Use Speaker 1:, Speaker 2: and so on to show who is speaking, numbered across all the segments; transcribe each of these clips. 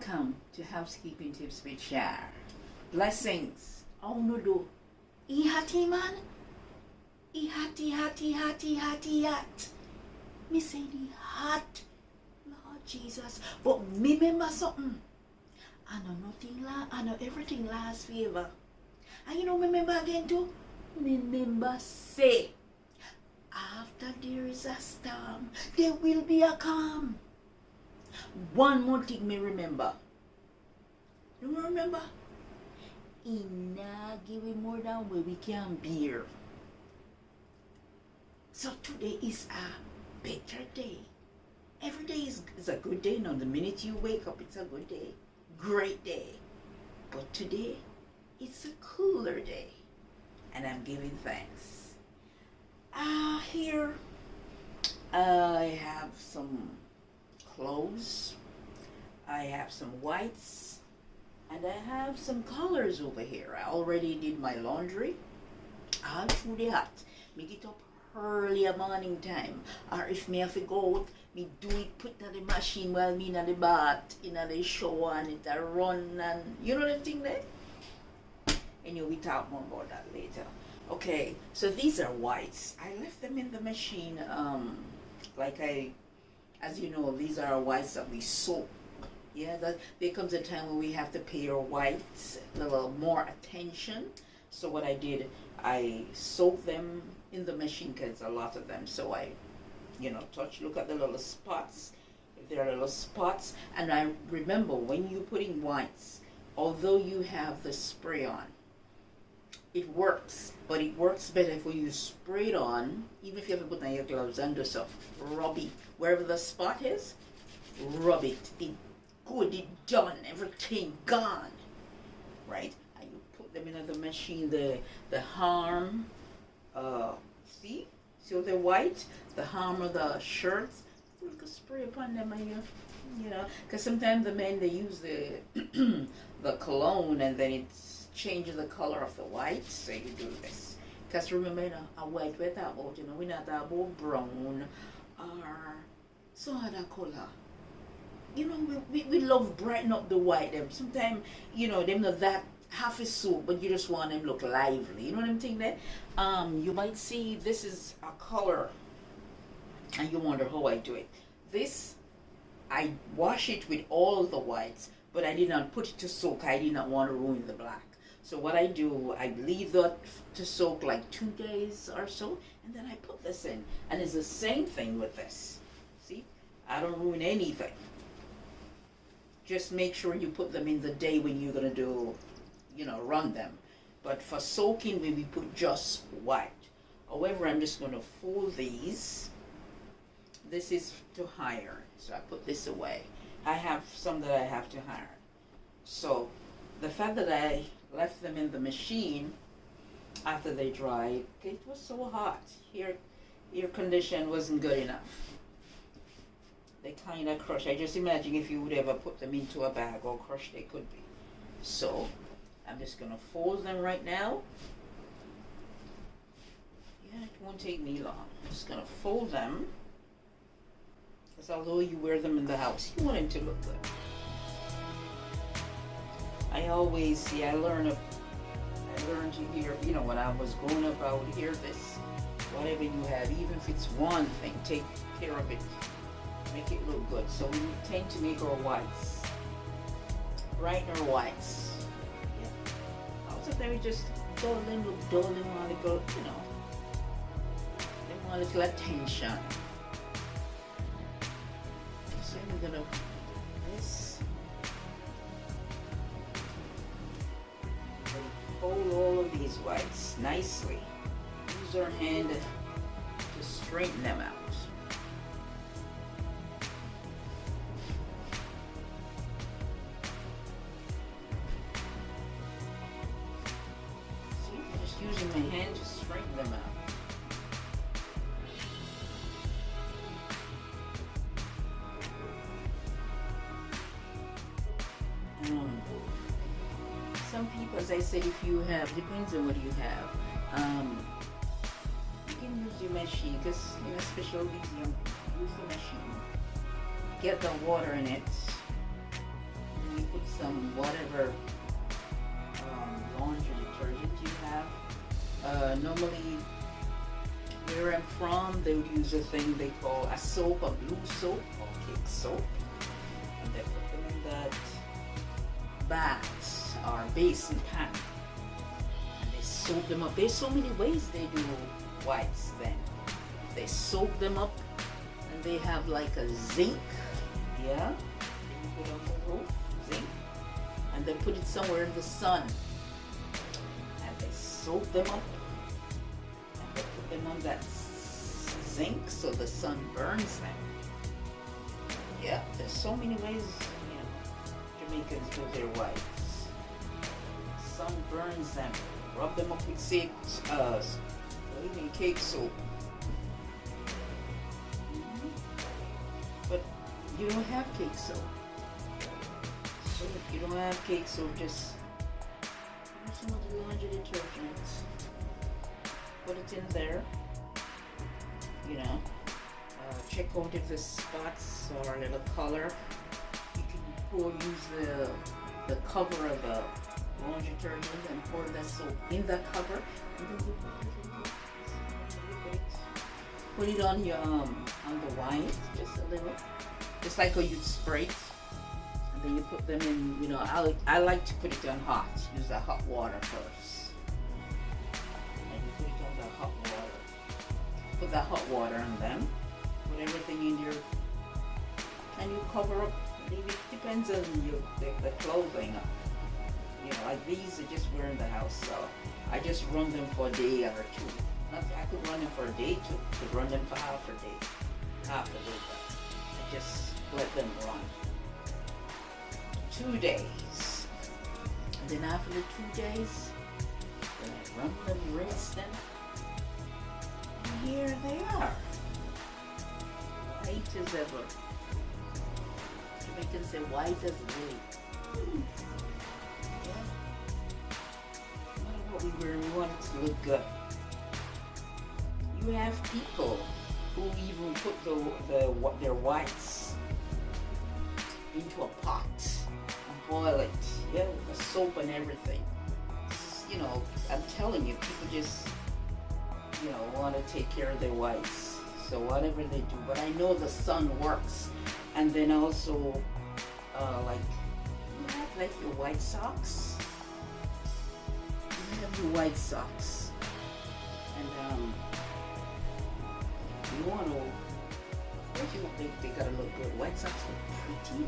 Speaker 1: Welcome to Housekeeping Tips with Shar. Blessings. Oh no do. Ihati man. Ihati. Me say the hot. Lord Jesus. But me remember something. I know everything lasts forever. And you know remember again too? Remember say. After there is a storm, there will be a calm. One more thing me remember. You remember? He nah give we more than where we can bear. So today is a better day. Every day is a good day. Now the minute you wake up, it's a good day. Great day. But today, it's a cooler day. And I'm giving thanks. Here I have some clothes, I have some whites, and I have some colors over here. I already did my laundry all through the hot. Me get up early morning time, or if me have to go out, me do it, put in the machine while me in the bath, in the shower, and it a run, and you know the thing there? And we talk more about that later. Okay, so these are whites. I left them in the machine, as you know, these are whites that we soak. Yeah, there comes a time when we have to pay our whites a little more attention. So what I did, I soaked them in the machine because a lot of them. So I, look at the little spots. If there are little spots, and I remember when you're putting whites, although you have the spray on, it works, but it works better if you spray it on, even if you have to put on your gloves and do so. Rub it. Wherever the spot is, rub it. It good, it done, everything gone. Right? And you put them in the machine, the harm, see the white, the harm of the shirts, you can spray upon them and because sometimes the men, they use the the cologne and then it's change the color of the white, so you do this. Because remember, a white we're talking about, we're not talking about brown or some other color. We love brighten up the white. Them sometimes, them not that half is soap, but you just want them look lively. You know what I'm saying there? You might see this is a color, and you wonder how I do it. This, I wash it with all the whites, but I did not put it to soak. I did not want to ruin the black. So what I do, I leave that to soak like 2 days or so, and then I put this in. And it's the same thing with this. See? I don't ruin anything. Just make sure you put them in the day when you're going to do, run them. But for soaking, we put just white. However, I'm just going to fold these. This is to iron, so I put this away. I have some that I have to iron. So the fact that I left them in the machine after they dried, it was so hot. Air condition wasn't good enough. They kind of crush. I just imagine if you would ever put them into a bag or crush they could be. So I'm just going to fold them right now. Yeah, it won't take me long. I'm just going to fold them. Because although you wear them in the house, you want them to look good. I always see, I learned to hear, when I was growing up, I would hear this. Whatever you have, even if it's one thing, take care of it. Make it look good. So we tend to make our whites, brighten our whites. Yeah. Also, then we just dull them, look dull, they want to go, they want a little attention. So we're going to fold all of these whites nicely. Use our hand to straighten them out. See, I'm just using my hand to straighten them out. Some people, as I said, if you have, depends on what you have. You can use your machine, because especially these young people, use the machine. Get the water in it, you put some whatever laundry detergent you have. Normally, where I'm from, they would use a thing they call a soap, a blue soap or cake soap, and they put them in that bath or basin pan, and they soak them up. There's so many ways they do wipes then. They soak them up, and they have like a zinc, yeah, you put on the roof, zinc, and they put it somewhere in the sun, and they soak them up, and they put them on that zinc so the sun burns them. Yeah, there's so many ways, Jamaicans do their wipes. Sun burns them. Rub them up with cake soap. But you don't have cake soap. So if you don't have cake soap, just use some of the laundry detergent. Put it in there. Check out if the spots or a little color. You can use the cover of the laundry detergent and pour that soap in that cover. And then you put it on your on the white, just a little, just like how you'd spray it. And then you put them in. I like to put it on hot. Use the hot water first. And you put it on the hot water. Put that hot water on them. Put everything in there, and you cover up. Maybe it depends on the clothing. Like these are just wear in the house, so I just run them for a day or two. I could run them for a day too. Could run them for half a day. But I just let them run 2 days, and then after the 2 days, then I run them, rinse them, and here they are. White as ever. Jamaicans say white as milk. Yeah. No matter what we wear, we want it to look good. You have people who even put their whites into a pot and boil it, with the soap and everything. I'm telling you, people just, want to take care of their whites. So whatever they do, but I know the sun works. And then also, you have your white socks. You have your white socks, and you want to. They gotta look good. White socks look pretty,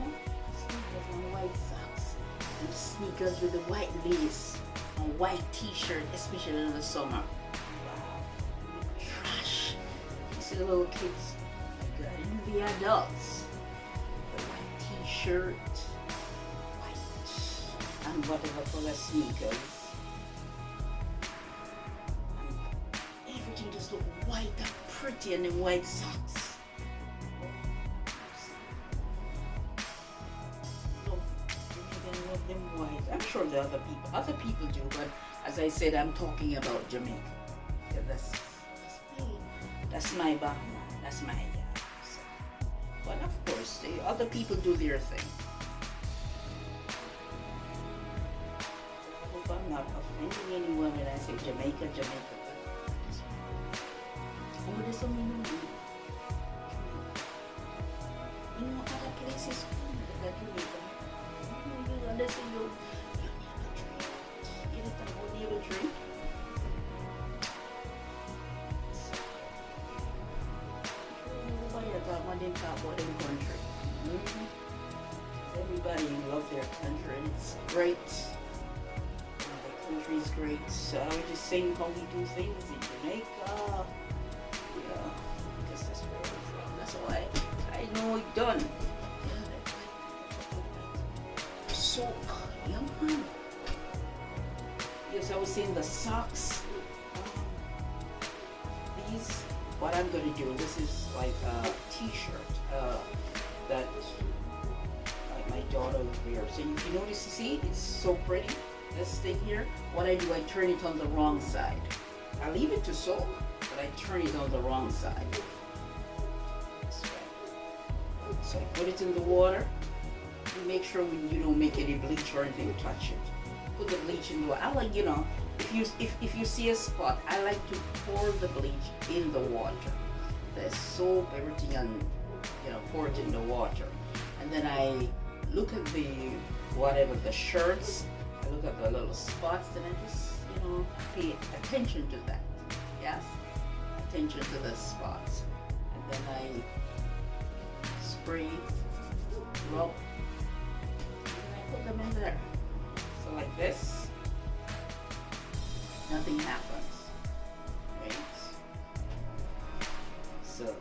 Speaker 1: Sneakers on white socks, and sneakers with the white lace, and white T-shirt, especially in the summer. The little kids, and the adults, the white T-shirt, white, and whatever color sneakers, and everything just look white and pretty, and then white socks. Love them white. I'm sure the other people do, but as I said, I'm talking about Jamaica. Yeah, that's my background, that's my so. But of course, the other people do their thing. I hope I'm not offending anyone when I say Jamaica. Oh, there's so many other places that Jamaica. Unless you near the tree. Talk about their country. Everybody loves their country, and it's great. The country is great. So I was just saying how we do things in Jamaica. Because that's where we're from. That's why I know it's done. Soak, young man. Yes, I was saying the socks. These. What I'm going to do, this is like a T-shirt that my daughter wears. So if you notice, you see, it's so pretty. This thing here, what I do, I turn it on the wrong side. I leave it to soak, but I turn it on the wrong side. This way. So I put it in the water, make sure when you don't make any bleach or anything touch it. Put the bleach in the water. I like, if you see a spot, I like to pour the bleach in the water. The soap, everything, and pour it in the water. And then I look at the shirts. I look at the little spots, and I just pay attention to that. Yes, attention to the spots. And then I spray, rub, and I put them in there. So like this, nothing happens, right? So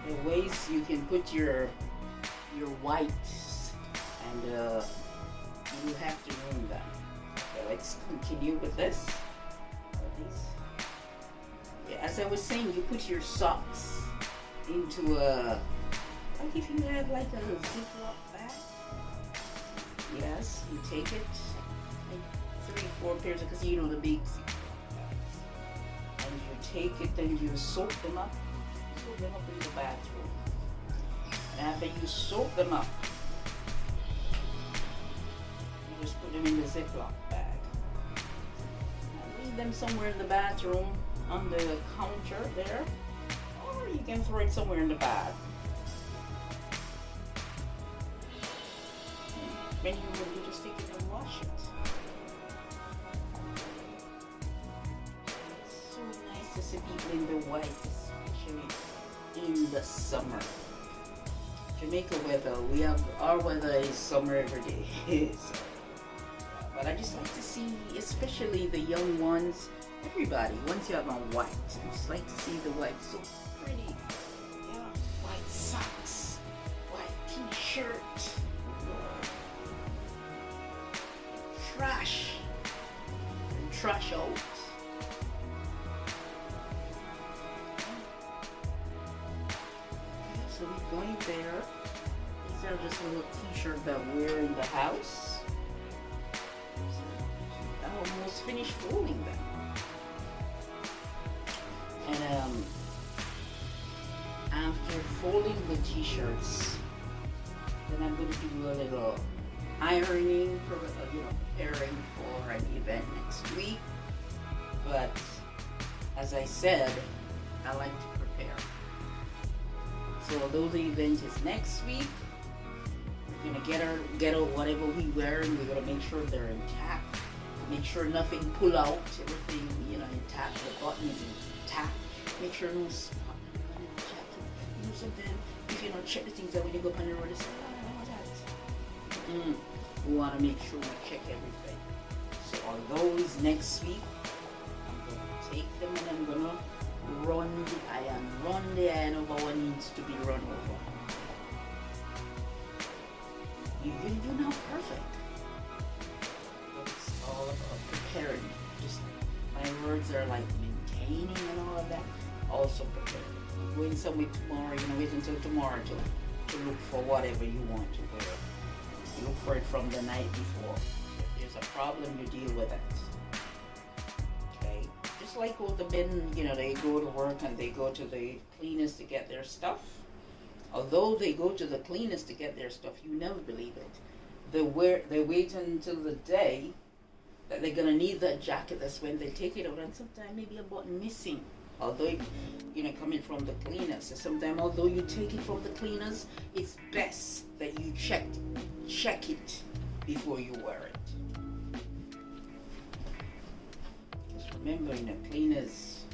Speaker 1: the ways you can put your whites, and you have to ruin them. Okay, let's continue with this. Yeah, as I was saying, you put your socks into like if you have like a Ziploc bag. Yes, you take it, like 3-4 pairs, because the big Ziploc bags. And you take it and you soak them up. Soak them up in the bathroom. And after you soak them up, you just put them in the Ziploc bag. And leave them somewhere in the bathroom on the counter there, or you can throw it somewhere in the bath. When you just take it and wash it. It's so nice to see people in the white, especially in the summer. Jamaica weather, our weather is summer every day. So, but I just like to see, especially the young ones, everybody, once you have on white, I just like to see the white, so pretty. Yeah, white socks, white t-shirt, trash out. So we're going there. These are just a little t-shirt that we're in the house. I almost finished folding them. And after folding the t-shirts, then I'm going to do a little ironing, preparing for an event next week. But as I said, I like to prepare. So although the event is next week, we're gonna get out whatever we wear, and we're gonna make sure they're intact. Make sure nothing pull out, everything intact. The button is intact. Make sure no spot on the jacket. Sometimes if you don't check the things out when you go up on the road, it's we want to make sure we check everything. So on those next week, I'm going to take them and I'm going to run the iron. Run the iron over what needs to be run over. You're not perfect. But it's all about preparing. Just my words are like maintaining and all of that. Also preparing. You're going somewhere tomorrow, wait until tomorrow to look for whatever you want to wear. You look for it from the night before. If there's a problem, you deal with it. Okay? Just like all the men, they go to work and they go to the cleaners to get their stuff. Although they go to the cleaners to get their stuff, you never believe it. They wait until the day that they're gonna need that jacket. That's when they take it out, and sometimes maybe a button missing. Although, coming from the cleaners. So sometimes, although you take it from the cleaners, it's best that you check it before you wear it. Just remember, cleaners,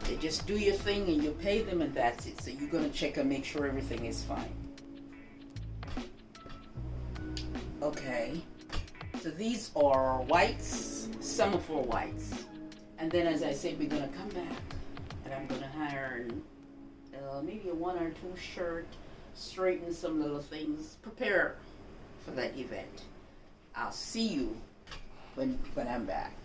Speaker 1: they just do your thing and you pay them and that's it. So you're gonna check and make sure everything is fine. Okay. So these are whites, some for whites. And then, as I said, we're gonna come back and I'm gonna iron maybe a 1 or 2 shirt, straighten some little things, prepare for that event. I'll see you when I'm back.